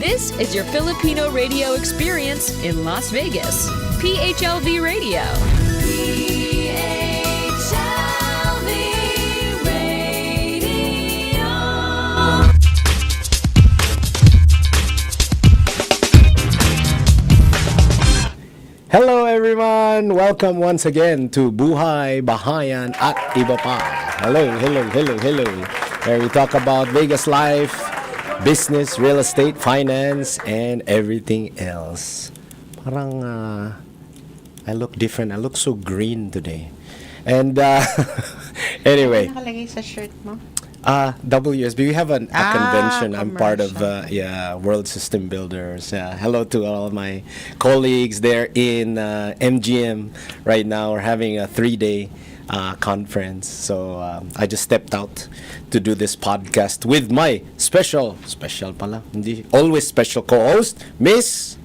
This is your Filipino radio experience in Las Vegas. PHLV Radio. PHLV Radio. Hello everyone! Welcome once again to Buhay Bahayan at Iba Pa. Hello. Where we talk about Vegas life, business, real estate, finance, and everything else. Parang I look different. I look so green today. And anyway. Ano nakalagay sa shirt mo? WSB. We have a convention. I'm part of commercial. World System Builders. Hello to all my colleagues there in MGM right now. We're having a 3-day conference. So I just stepped out to do this podcast with my special pala, hindi always special co-host, Miss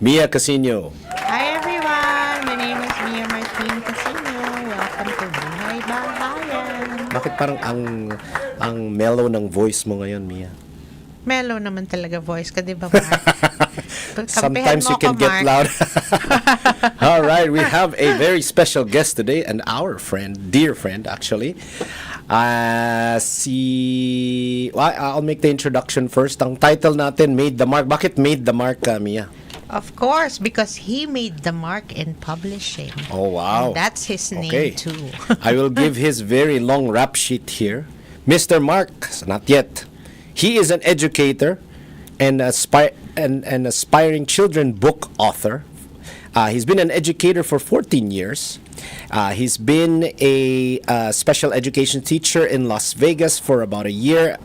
Mia Casino. Hi everyone! My name is Mia Martin Casino. Welcome to Buhay Bahayan. Bakit parang ang mellow ng voice mo ngayon, Mia? Mellow naman talaga voice ka, di ba, Mark? Sometimes you can get loud. All right, we have a very special guest today, and our friend, dear friend, actually. I'll make the introduction first. Ang title natin, Made the Mark. Bakit Made the Mark, Mia? Of course, because he made the mark in publishing. Oh, wow. And that's his name, too. I will give his very long rap sheet here. Mr. Mark, not yet. He is an educator and an aspiring children book author. He's been an educator for 14 years. He's been a special education teacher in Las Vegas for about a year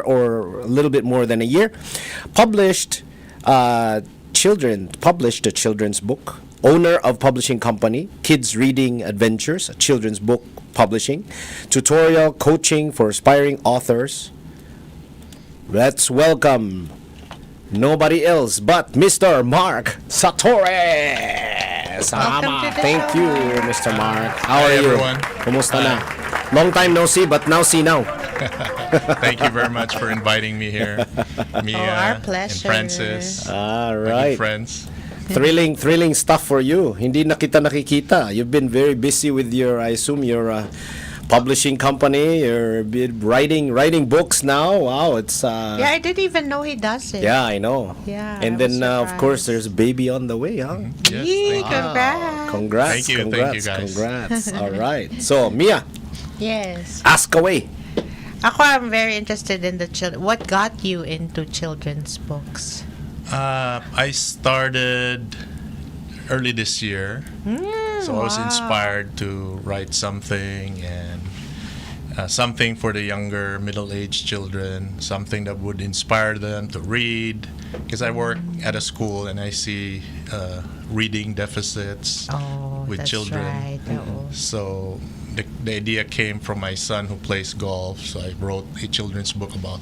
or a little bit more than a year. Published a children's book. Owner of publishing company Kids Reading Adventures, a children's book publishing. Tutorial coaching for aspiring authors. Let's welcome nobody else but Mr. Mark Satore. Sama. Thank you, Mr. Mark. How are you? Everyone. Kumusta na? Long time no see, but now see now. Thank you very much for inviting me here, Mia our and pleasure. Francis. All My right. good friends. Thrilling stuff for you. Hindi na kita nakikita. You've been very busy with your, I assume, your publishing company. You're writing books now. Wow, it's Yeah, I didn't even know he does it. yeah, I know. Yeah, And I then was of course surprised. there's a baby on the way, huh? Yes, Yee, thank you. congrats. Congrats. Thank you guys. Congrats. All right. So, Mia, Yes. ask away. I'm very interested in the children. What got you into children's books? I started early this year, so I was wow. inspired to write something and something for the younger, middle-aged children, something that would inspire them to read. Because I work at a school and I see reading deficits with that's children. Right. Oo. So the idea came from my son who plays golf. So I wrote a children's book about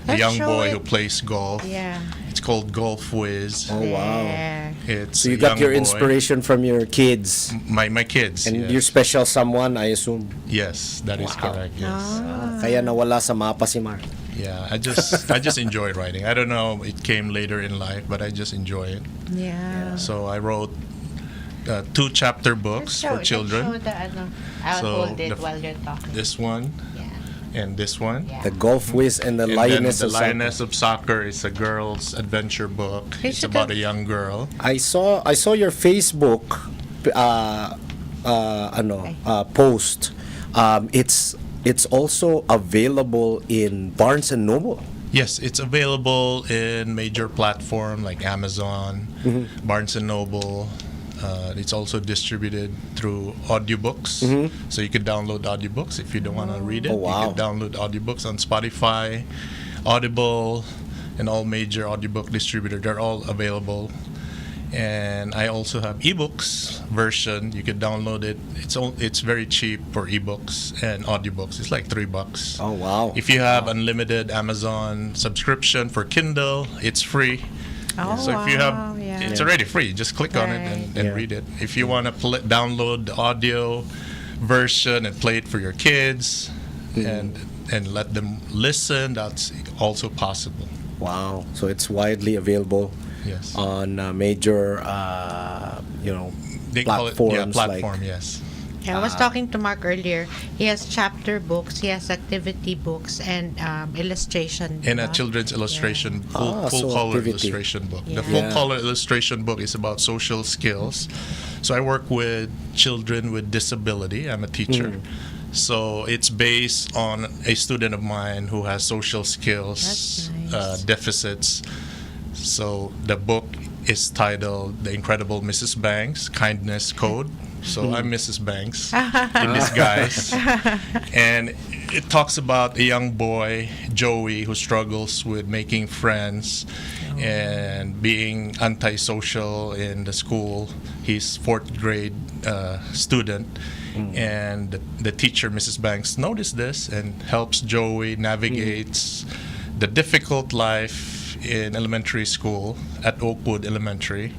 a Let's young show boy it. who plays golf. Yeah. It's called Golf Whiz. Oh, wow. There. It's So you a got young your boy. inspiration from your kids. My kids. And yes. your special someone, I assume. Yes, that is Wow. correct. Yes. Kaya nawala sa mapa si Mark. Yeah, I just enjoy writing. I don't know, it came later in life, but I just enjoy it. Yeah. So I wrote 2 chapter books for children. Let's show the ano. I'll So hold it the- while you're talking. This one Yeah. and this one. Yeah. The Golf Whiz and the And Lioness then of the Soccer. Lioness of Soccer is a girl's adventure book. You It's should about have- a young girl. I saw your Facebook post. It's also available in Barnes and Noble. Yes, it's available in major platform like Amazon, Barnes and Noble. It's also distributed through audiobooks, so you could download audiobooks if you don't want to read it. Oh, wow. You can download audiobooks on Spotify, Audible, and all major audiobook distributors. They're all available. And I also have ebooks version. You can download it. It's very cheap for ebooks and audiobooks. It's like $3. Oh, wow. If you have unlimited Amazon subscription for Kindle, it's free. Oh, So if you have, wow, yeah. it's already free. Just click on it and Right. read it. If you want to download the audio version and play it for your kids, and and let them listen, that's also possible. Wow. So it's widely available Yes. on major, They call it platforms platform, like. yes. Yeah, I was talking to Mark earlier. He has chapter books, he has activity books, and illustration. In a diba? children's illustration, Ah, full so color activity. illustration book. Yeah. The full Yeah. color illustration book is about social skills. So I work with children with disability. I'm a teacher. So it's based on a student of mine who has social skills That's nice. deficits. So the book is titled The Incredible Mrs. Banks, Kindness Code. So I'm Mrs. Banks in disguise. And it talks about a young boy, Joey, who struggles with making friends and being antisocial in the school. He's fourth grade student. And the teacher, Mrs. Banks, noticed this and helps Joey navigates the difficult life in elementary school at Oakwood Elementary,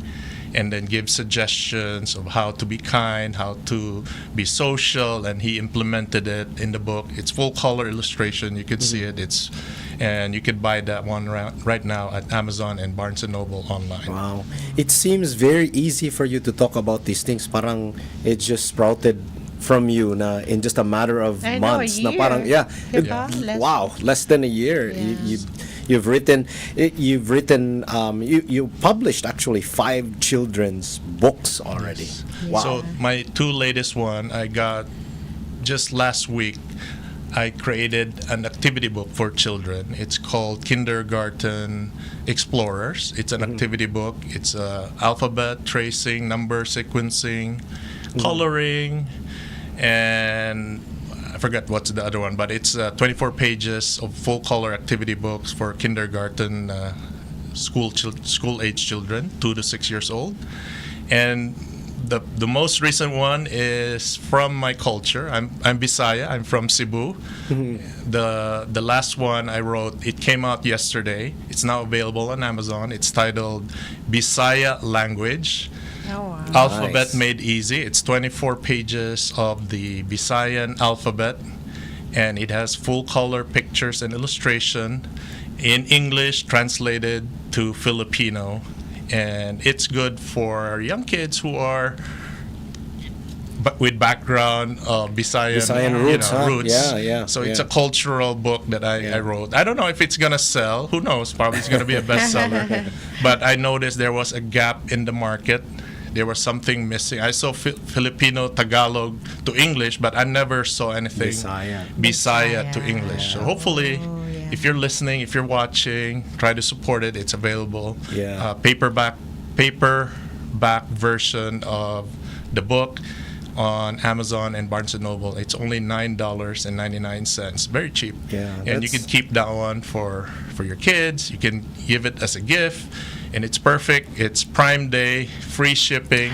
and then gives suggestions of how to be kind, how to be social, and he implemented it in the book. It's full color illustration. You could see it. And you could buy that one right now at Amazon and Barnes and Noble online. Wow. It seems very easy for you to talk about these things. Parang it just sprouted from you na in just a matter of I know, a months. Na year. parang, yeah. Diba? Wow, less than a year. Yes. You've written you published actually 5 children's books already. Wow. So my 2 latest one I got just last week. I created an activity book for children. It's called Kindergarten Explorers. It's an activity book. It's alphabet tracing, number sequencing, coloring, and I forgot what's the other one, but it's 24 pages of full color activity books for kindergarten school age children, 2 to 6 years old. And the most recent one is from my culture. I'm Bisaya. I'm from Cebu. The last one I wrote, it came out yesterday. It's now available on Amazon. It's titled Bisaya Language. Oh, wow. Alphabet Nice. Made Easy. It's 24 pages of the Visayan alphabet, and it has full color pictures and illustration in English translated to Filipino. And it's good for young kids who are with background of Visayan roots, huh? roots. Yeah, So it's yeah. a cultural book that I wrote. I don't know if it's gonna sell. Who knows? Probably it's gonna be a bestseller. But I noticed there was a gap in the market. There was something missing. I saw Filipino Tagalog to English, but I never saw anything Bisaya to English. So hopefully, if you're listening, if you're watching, try to support it. It's available. Yeah. Paperback version of the book on Amazon and Barnes and Noble. It's only $9.99. Very cheap. Yeah, And you can keep that one for your kids. You can give it as a gift. And it's perfect. It's Prime Day, free shipping.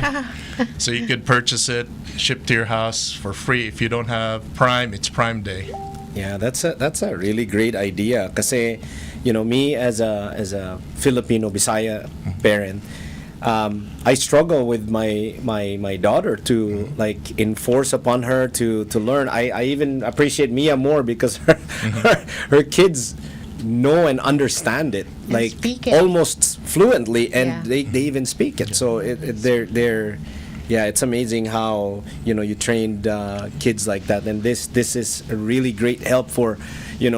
So you could purchase it, shipped to your house for free. If you don't have Prime, it's Prime Day. Yeah, that's a really great idea. Kasi, me as a Filipino Bisaya parent, I struggle with my daughter to like enforce upon her to learn. I even appreciate Mia more because her kids know and understand it And like speak it. almost fluently, and Yeah. they even speak it. So they're yeah, it's amazing how you trained kids like that, and this is a really great help for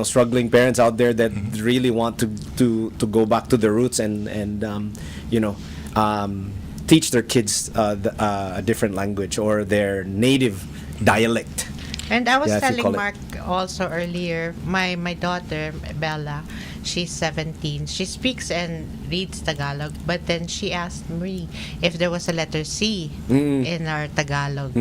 struggling parents out there that really want to go back to the roots and teach their kids a different language or their native dialect. And I was Yeah, if you telling call it. Mark also earlier, my daughter, Bella, she's 17. She speaks and reads Tagalog, but then she asked me if there was a letter C in our Tagalog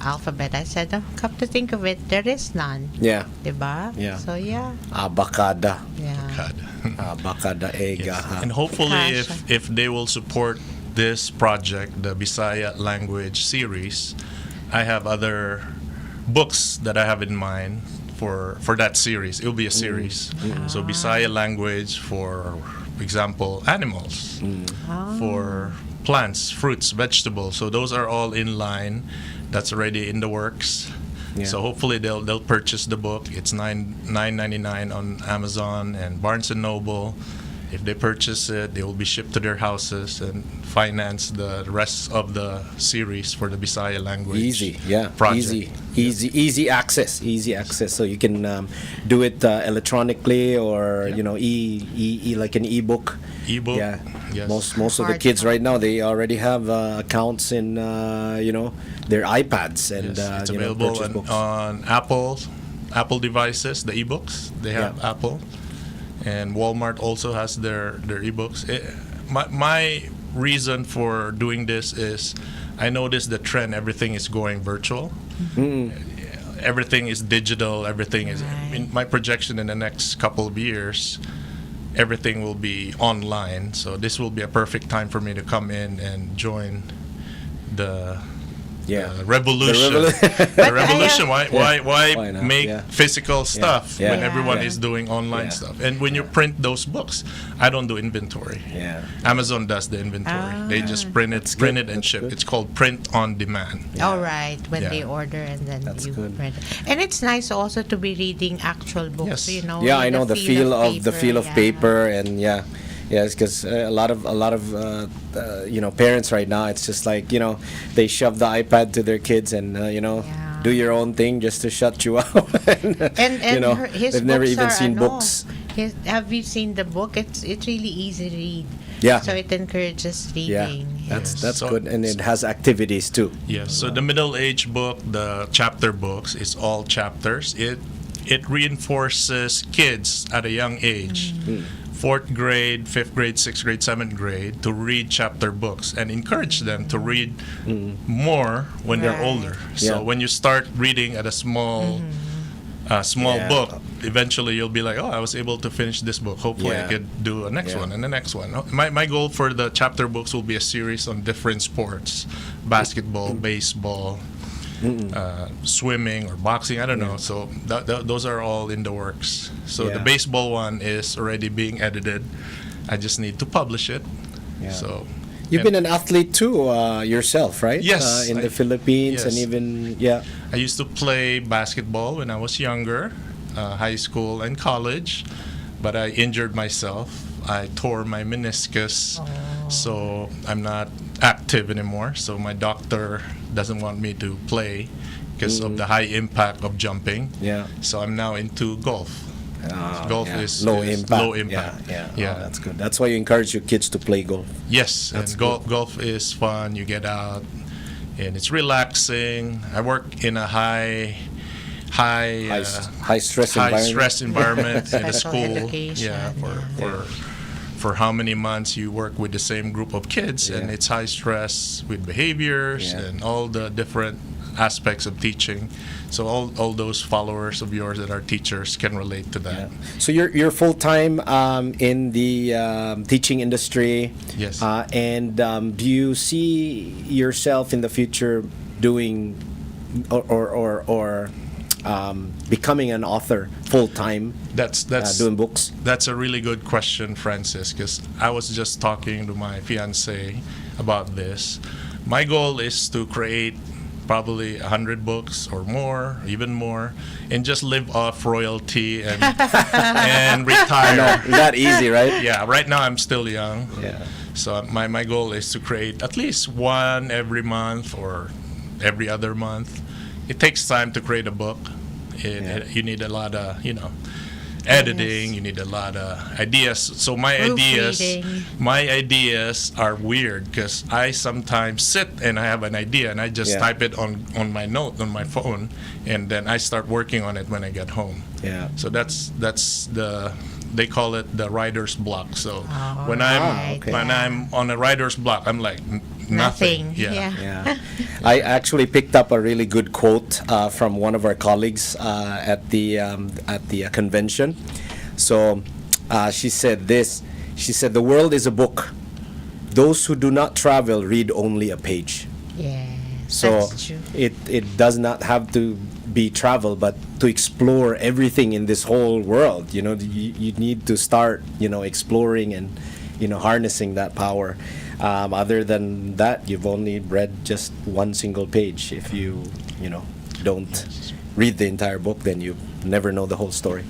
alphabet. I said, oh, come to think of it, there is none. Yeah. Diba? Yeah. So, yeah. Abakada. Yeah. God. Abakada ega. Yes. ha. And hopefully, Kasha. if they will support this project, the Bisaya language series, I have other books that I have in mind for that series. It will be a series. So Bisaya language for example, animals, for plants, fruits, vegetables. So those are all in line. That's already in the works. Yeah. So hopefully they'll purchase the book. It's $9.99 on Amazon and Barnes and Noble. If they purchase it, they will be shipped to their houses and finance the rest of the series for the Bisaya language. Easy, yeah, project. easy access. So you can do it electronically or Yeah. you know, like an ebook. Ebook. Yeah, Yes. most of the Hard kids copy. right now, they already have accounts in you know, their iPads and Yes, it's you know, available purchase books. on Apple devices, the ebooks. They have Yeah. Apple, and Walmart also has their ebooks. My reason for doing this is I noticed the trend. Everything is going virtual. Everything is digital. Everything is. In my projection in the next couple of years, everything will be online. So this will be a perfect time for me to come in and join the Yeah. revolution. The The revolution. Why Why not? make Yeah. physical stuff Yeah. when Yeah. everyone Yeah. is doing online Yeah. stuff? And when you print those books, I don't do inventory. Yeah. Amazon does the inventory. They just print it good. and That's ship. good. It's called print on demand. All right, when Yeah. they order and then That's you good. print. And it's nice also to be reading actual books, Yes. you know. Yeah, I know the feel of paper, paper, and yes, because a lot of you know, parents right now, it's just like, you know, they shove the iPad to their kids and you know, Yeah. do your own thing just to shut you out. And you know, his they've never books even are, seen books. Have you seen the book? It's really easy to read. Yeah. So it encourages Yeah, reading. that's So- good, and it has activities too. Yes. So the middle age book, the chapter books, is all chapters. It reinforces kids at a young age, fourth grade, fifth grade, sixth grade, seventh grade, to read chapter books and encourage them to read more when they're Right. older. So Yeah. when you start reading at a small Yeah. book, eventually you'll be like, oh, I was able to finish this book. Hopefully Yeah. I could do a next Yeah. one and the next one. My goal for the chapter books will be a series on different sports: basketball, baseball, swimming, or boxing. I don't know. So those are all in the works. So the Yeah. baseball one is already being edited. I just need to publish it. Yeah. So You've and been an athlete too yourself, right? Yes, in the I- Philippines, and yes. even I used to play basketball when I was younger, high school and college, but I injured myself. I tore my meniscus, so I'm not active anymore. So my doctor doesn't want me to play because of the high impact of jumping. Yeah. So I'm now into golf. Golf is low impact. Low impact. Yeah. Oh, that's good. That's why you encourage your kids to play golf. Yes, That's and golf is fun. You get out, and it's relaxing. I work in a high High stress environment. stress environment in a Special school. education, Yeah, yeah. for how many months you work with the same group of kids, and Yeah. it's high stress with behaviors Yeah. and all the different aspects of teaching. So all those followers of yours that are teachers can relate to that. Yeah. So you're full time in the teaching industry. Yes. And do you see yourself in the future doing or becoming an author full time, That's doing books? That's a really good question, Francis, because I was just talking to my fiance about this. My goal is to create probably 100 books or more, even more, and just live off royalty and and retire. That easy, right? Yeah, right now I'm still young. Yeah. So my goal is to create at least one every month or every other month. It takes time to create a book. You need a lot of, editing. Yes. You need a lot of ideas. So my Proofreading. ideas are weird because I sometimes sit and I have an idea and I just Yeah. type it on my note on my phone, and then I start working on it when I get home. Yeah. So that's they call it the writer's block. So when right. I'm on a writer's block, I'm like nothing. Yeah. Yeah, I actually picked up a really good quote from one of our colleagues at the convention. So she said this. She said, "The world is a book. Those who do not travel read only a page." Yeah. So That's true. it does not have to be travel, but to explore everything in this whole world. You need to start exploring and harnessing that power. Other than that, you've only read just one single page if you don't read the entire book, then you never know the whole story.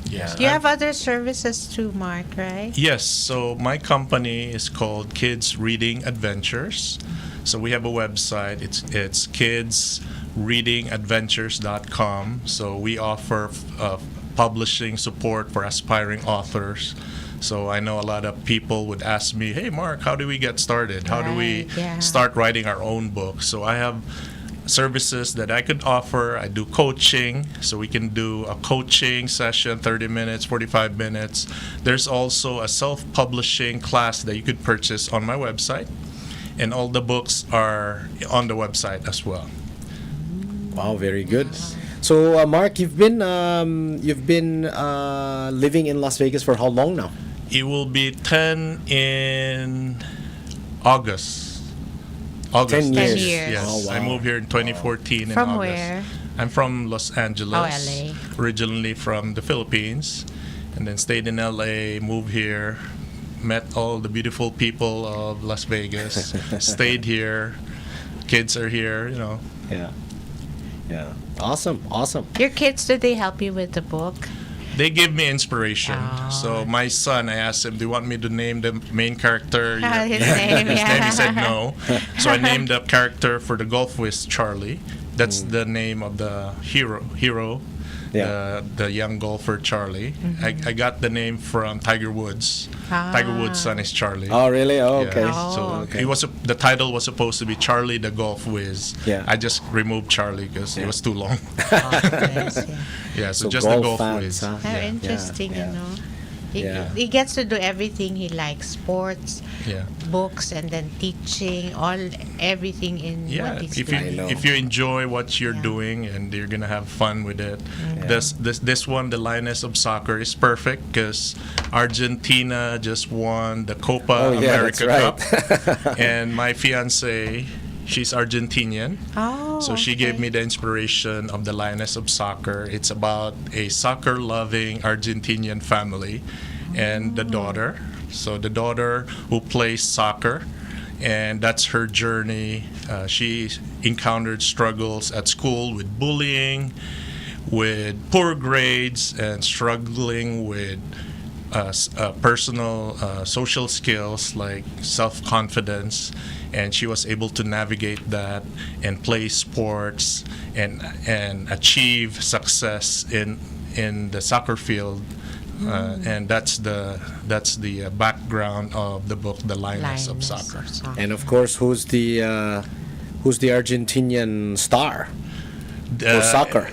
Yeah. You have other services too, Mark, right? Yes, so my company is called Kids Reading Adventures. So we have a website. It's kidsreadingadventures.com. So we offer publishing support for aspiring authors. So I know a lot of people would ask me, "Hey, Mark, how do we get started? How do we Right, yeah. start writing our own book?" So I have services that I could offer. I do coaching, so we can do a coaching session, 30 minutes, 45 minutes. There's also a self-publishing class that you could purchase on my website, and all the books are on the website as well. Wow, very good. So, Mark, you've been living in Las Vegas for how long now? It will be 10 in August. 10 years. 10 years. Yes, Oh, wow. I moved here in 2014 in From August. where? I'm from Los Angeles. LA. Originally from the Philippines, and then stayed in LA, moved here, met all the beautiful people of Las Vegas, stayed here, kids are here, Yeah. Yeah. Awesome. Awesome. Your kids, did they help you with the book? They give me inspiration. Oh. So my son, I asked him, "Do you want me to name the main character?" His name, His name, he said yeah. no. So I named the character for the golf whiz Charlie. That's the name of the hero, Yeah. the young golfer Charlie. I got the name from Tiger Woods. Tiger Woods' son is Charlie. Oh, really? Oh, Yeah. okay. Oh. So okay. the title was supposed to be Charlie the Golf Whiz. Yeah. I just removed Charlie because it was too long. Yes, yeah. Yeah, so So just the golf Golf fans, Whiz. huh? How Yeah. interesting, Yeah. you know. He, Yeah. he gets to do everything he likes: sports, Yeah. books, and then teaching, everything in Yeah, what he's if you I know. if you enjoy what you're Yeah. doing and you're gonna have fun with it, Yeah. this one, the Lioness of Soccer, is perfect because Argentina just won the Copa Oh, yeah, America that's Cup, right. and my fiance, she's Argentinian. Oh, So she gave okay. me the inspiration of the Lioness of Soccer. It's about a soccer-loving Argentinian family and the daughter. So the daughter who plays soccer, and that's her journey. She encountered struggles at school with bullying, with poor grades, and struggling with personal social skills like self-confidence, and she was able to navigate that and play sports and achieve success in the soccer field, and that's the background of the book, The Lioness of Soccer. And of course, who's the Argentinian star for soccer?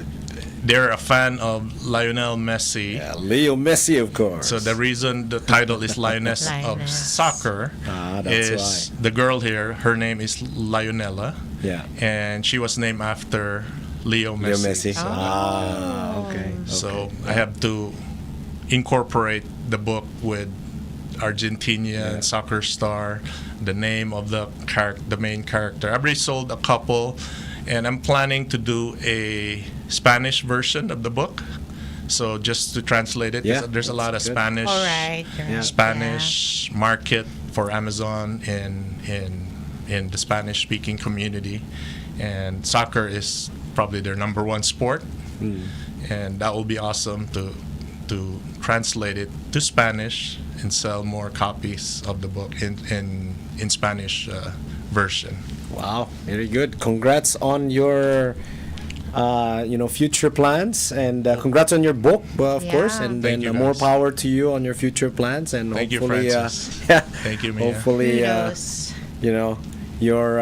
They're a fan of Lionel Messi. Yeah, Leo Messi, of course. So the reason the title is Lioness of Lioness. Soccer that's is why. the girl here, her name is Lionella, Yeah. and she was named after Leo Messi. Leo Messi. So, Okay. so I have to incorporate the book with Argentinian soccer star, the name of the main character. I've already sold a couple, and I'm planning to do a Spanish version of the book. So just to translate it, Yeah, there's a lot of that's good. Spanish. All right. Yeah. Spanish market for Amazon in the Spanish speaking community, and soccer is probably their number one sport, and that will be awesome to translate it to Spanish and sell more copies of the book in Spanish version. Wow, very good. Congrats on your future plans, and congrats on your book, of Yeah. course, and Thank then you, more guys. power to you on your future plans, and Thank you, hopefully, Francis. yeah, Thank you, Mia. hopefully, Kudos. your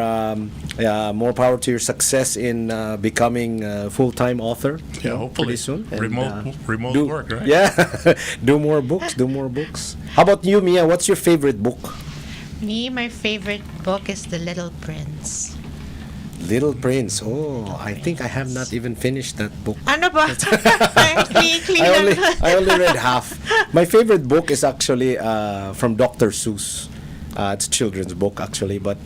more power to your success in becoming a full-time author. Yeah, hopefully pretty soon. And, remote do- work, right? Yeah, do more books. How about you, Mia? What's your favorite book? Me, my favorite book is The Little Prince. Little Prince. Oh, I think I have not even finished that book. Ano ba? Clean I only read half. My favorite book is actually from Dr. Seuss. It's a children's book actually, but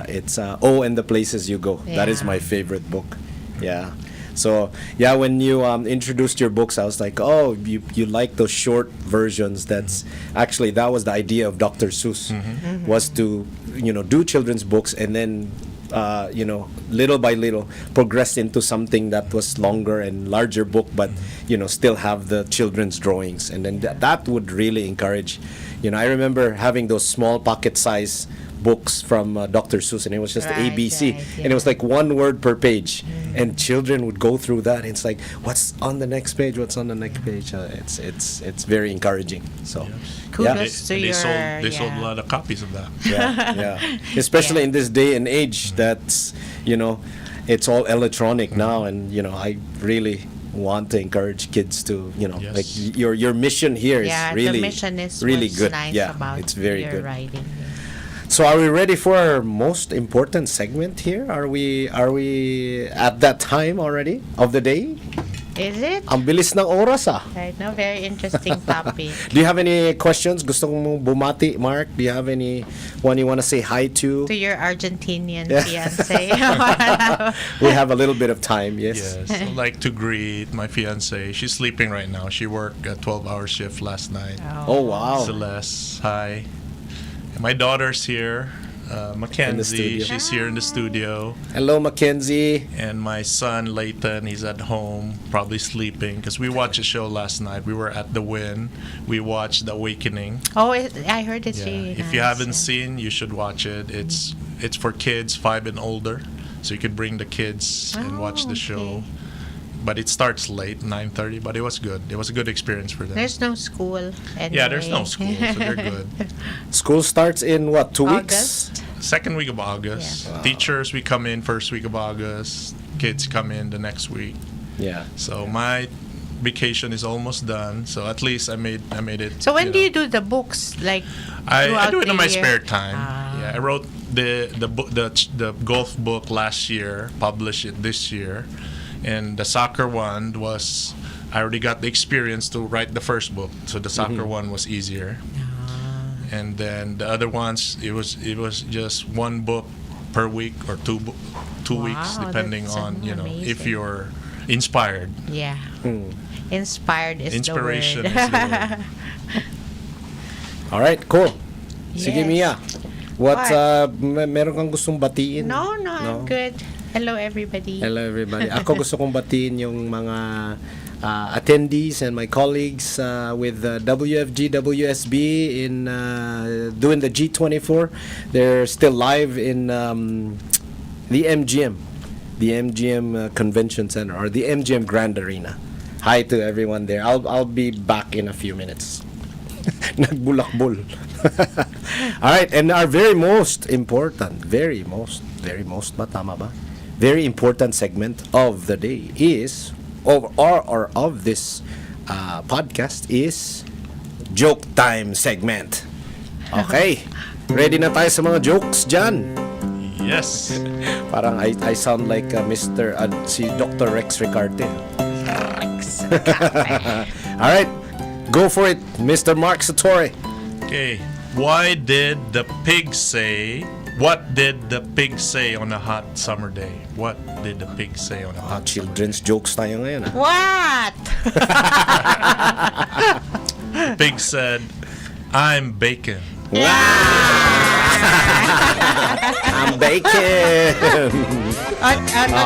it's Oh and the Places You Go. That is Yeah. my favorite book. Yeah. So yeah, when you introduced your books, I was like, oh, you like those short versions. That's actually that was the idea of Dr. Seuss, was to do children's books and then little by little progressed into something that was longer and larger book, but still have the children's drawings, and then that would really encourage. I remember having those small pocket size books from Dr. Seuss, and it was just Right, ABC, right, and it was yeah. like one word per page, and children would go through that. And it's like, what's on the next page? What's on the next page? It's very encouraging. So, Kudos to They your sold a lot of copies of that. yeah. Especially in this day and age, that's it's all electronic now, and I really want to encourage kids to Yes. like your mission here is Yeah, really the mission is really what's good. nice Yeah, about it's very your good. writing. So are we ready for our most important segment here? Are we at that time already of the day? Is it? Ang bilis ng oras ah. Right now, very interesting topic. Do you have any questions? Gusto mong bumati, Mark? Do you have anyone you want to say hi to? To your Argentinian Yeah. fiance. We have a little bit of time, yes. Yes, I'd like to greet my fiance. She's sleeping right now. She worked a 12-hour shift last night. Oh, wow. Celeste, hi. And my daughter's here. Mackenzie, studio. she's here in the studio. Hello, Mackenzie. And my son, Layton, he's at home, probably sleeping. Because we watched a show last night. We were at the Win. We watched The Awakening. Oh, I heard it's really If you nice, haven't seen, you should watch it. It's for kids 5 and older. So you could bring the kids and watch the show. okay. But it starts late, 9:30. But it was good. It was a good experience for them. There's no school anyway. Yeah, there's no school, so they're good. School starts in what, 2 weeks? August? Second week of August. Yeah. Wow. Teachers, we come in first week of August. Kids come in the next week. Yeah. So my vacation is almost done. So at least I made it. So when do know. you do the books? Like I throughout do it the in my year? spare time. Ah. Yeah, I wrote the golf book last year, published it this year, and the soccer one was I already got the experience to write the first book, so the soccer one was easier. And then the other ones, it was just one book per week or two weeks, Wow, depending that's on if amazing. you're inspired. Yeah. Hmm. Inspired is Inspiration the is word. the word. All right, cool. Sige, Yes. Mia. What, What? meron kang gustong batiin? No, I'm good. Hello, everybody. Hello, everybody. Ako gusto kong batiin yung mga attendees and my colleagues with WFG, WSB in doing the G24. They're still live in the MGM Convention Center, or the MGM Grand Arena. Hi to everyone there. I'll be back in a few minutes. Nagbulakbol. All right, and our very most ba, tama ba? Very important segment of the day is of this podcast is joke time segment. Okay, ready na tayo sa mga jokes dyan. Yes. Parang I sound like si Dr. Rex Ricarte. All right, go for it, Mr. Mark Satori. Okay. What did the pig say on a hot summer day? What did the pig say on a hot Children's jokes tayo ngayon. What? The pig said, "I'm bacon." I'm bacon.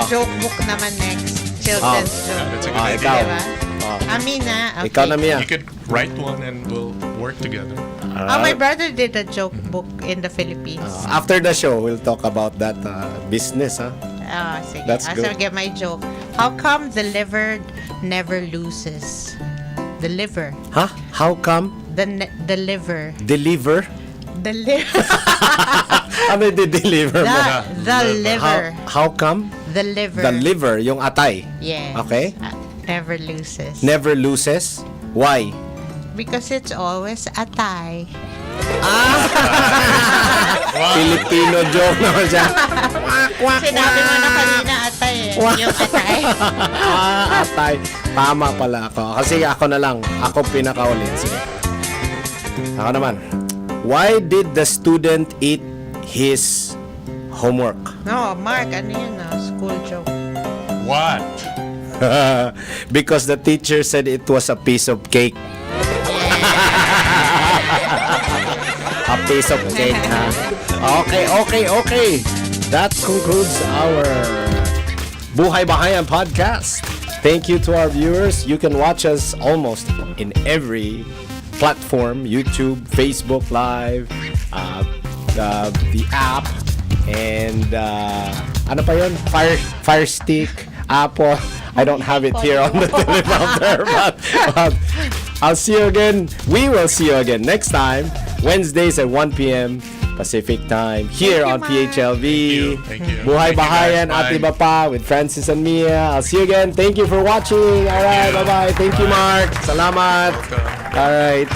Joke book naman next. Children's joke. That's a Ah, good ikaw. idea. Diba? Amina. Okay. Ikaw na, Mia. You could write one and we'll work together. My brother did a joke book in the Philippines. After the show, we'll talk about that business, huh? Sige. That's I'll good. get my joke. How come the liver never loses? The liver. Huh? How come? The liver. Deliver? The liver. Ano deliver mo? The liver. How come? The liver. The liver, yung atay. Yes. Okay. Never loses. Never loses? Why? Because it's always atay. Filipino joke naman siya. Sinabi mo na kanina atay eh. Yung atay. Atay. Tama pala ako. Kasi ako na lang. Ako pinakaulit. Sige. Ako naman. Why did the student eat his homework? No, Mark, ano yun school joke. What? Because the teacher said it was a piece of cake. A piece of cake, ha? Okay. that concludes our Buhay Bahayan podcast. Thank you to our viewers. You can watch us almost in every platform, YouTube, Facebook Live, the app, and ano pa yun? Fire Stick, Apple. I don't have it here on the teleprompter, but I'll see you again. We will see you again next time, Wednesdays at 1 p.m. Pacific time here on PHLV. Thank you. Buhay Thank you, Bahayan, guys. At Iba Pa with Francis and Mia. I'll see you again. Thank you for watching. All right, bye-bye. Thank you, Mark. Salamat. Welcome. All right.